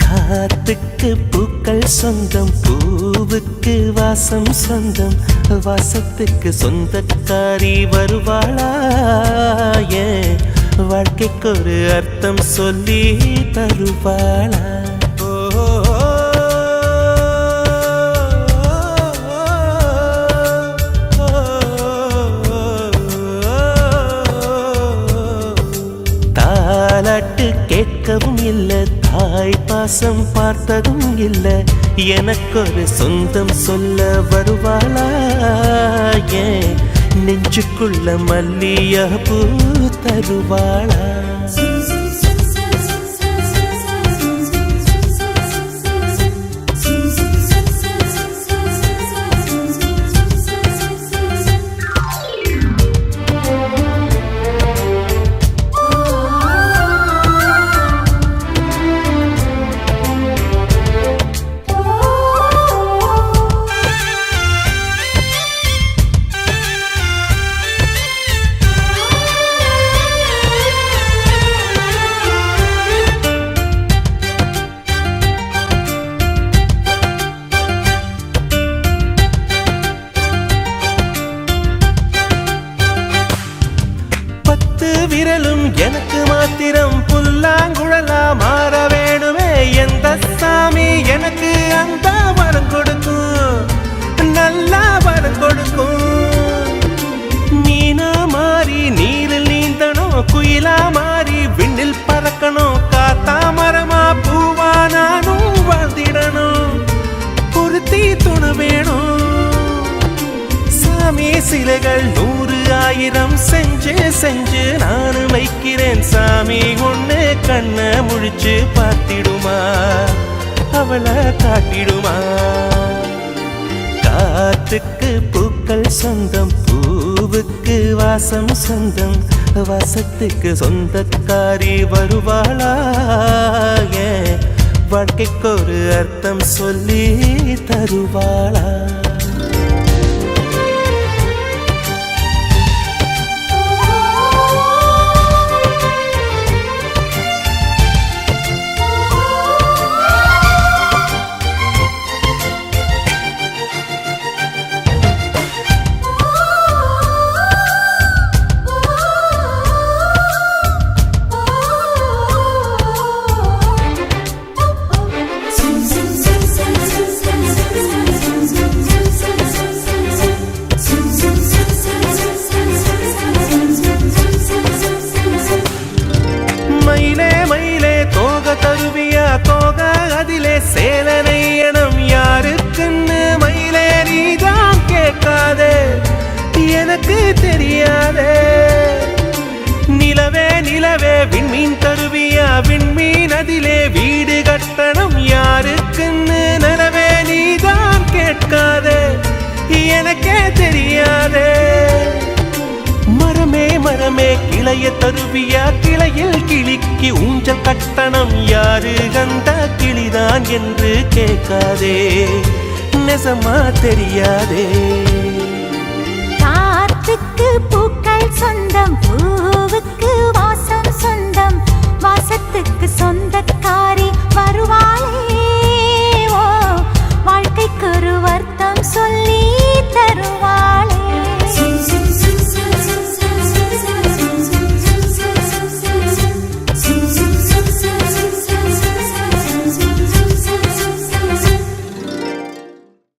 காத்துக்கு பூக்கள் சொந்தம், பூவுக்கு வாசம் சொந்தம், வாசத்துக்கு சொந்தக்காரி வருவாளா? ஏன் வாழ்க்கைக்கு ஒரு அர்த்தம் சொல்லி தருவாளா? தாலாட்டு கேட்கவும் இல்லை, தாய் பாசம் பார்த்ததும் இல்லை, எனக்கொரு சொந்தம் சொல்ல வருவாளா? ஏன் நெஞ்சுக்குள்ள மல்லிய பூ தருவாளா? விரலும் எனக்கு மாத்திரம் புல்லாங்குழலா மாற வேணுமே. எந்த சாமி எனக்கு அந்த வரம் கொடுக்கும், நல்லா வரம் கொடுக்கும். மீனா மாறி நீரில் நீந்தணும், குயிலா மாறி விண்ணில் பறக்கணும், காத்தா மரமா பூவா நானும் வாழ்ந்திடணும். பொருத்தி துணை வேணும் சாமி, சிலைகள் 100 1000 செஞ்சு செஞ்சு நானும் வைக்கிறேன் சாமி. ஒண்ணு கண்ண முழிச்சு பார்த்திடுமா, அவளை காட்டிடுமா? காத்துக்கு பூக்கள் சொந்தம், பூவுக்கு வாசம் சொந்தம், வாசத்துக்கு சொந்தக்காரி வருவாளா? ஏன் வாழ்க்கைக்கு ஒரு அர்த்தம் சொல்லி தருவாளா? சேலனையனம் யாருக்குன்னு மயிலே நீதான் கேட்காதே, எனக்கு தெரியாதே. நிலவே நிலவே விண்மீன் தருவியா, விண்மீன் அதிலே வீடு கட்டணம் யாருக்குன்னு நிலவே நீதான் கேட்காதே, எனக்கே தெரியாதே. மரமே மரமே கிளைய தருவியா, கிளையில் கிளிக்கு ஊஞ்சல் கட்டணம் யாரு கண்ட கிளிதான் என்று கேட்காதே, நெசமா தெரியாதே. காத்துக்கு பூக்கள் சொந்தம், பூவுக்கு வாசம் சொந்தம், வாசத்துக்கு சொந்தக்காரி